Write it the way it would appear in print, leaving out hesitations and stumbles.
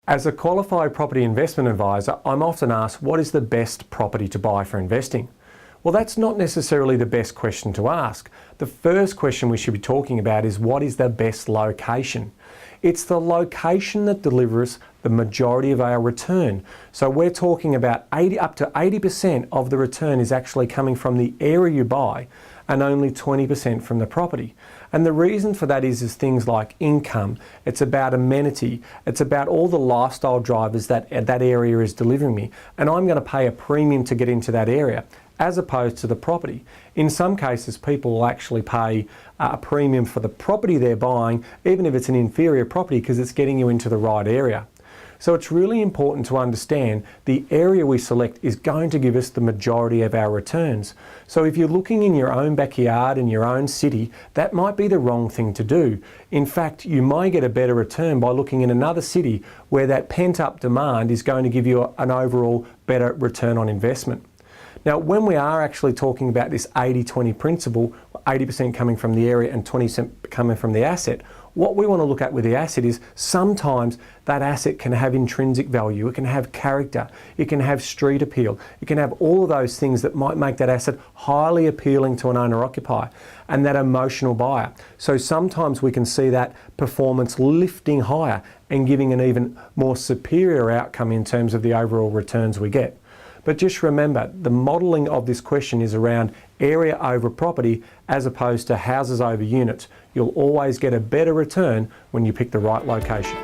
As a qualified property investment advisor, I'm often asked, what is the best property to buy for investing? Well, that's not necessarily the best question to ask. The first question we should be talking about is, what is the best location? It's the location that delivers the majority of our return. So we're talking about up to 80% of the return is actually coming from the area you buy and only 20% from the property. And the reason for that is things like income, it's about amenity, it's about all the lifestyle drivers that area is delivering me. And I'm going to pay a premium to get into that area, as opposed to the property. In some cases, people will actually pay a premium for the property they're buying, even if it's an inferior property, because it's getting you into the right area. So it's really important to understand the area we select is going to give us the majority of our returns. So if you're looking in your own backyard in your own city, that might be the wrong thing to do. In fact, you might get a better return by looking in another city where that pent-up demand is going to give you an overall better return on investment. Now, when we are actually talking about this 80-20 principle, 80% coming from the area and 20% coming from the asset, what we want to look at with the asset is sometimes that asset can have intrinsic value, it can have character, it can have street appeal, it can have all of those things that might make that asset highly appealing to an owner-occupier and that emotional buyer. So sometimes we can see that performance lifting higher and giving an even more superior outcome in terms of the overall returns we get. But just remember, the modelling of this question is around area over property as opposed to houses over units. You'll always get a better return when you pick the right location.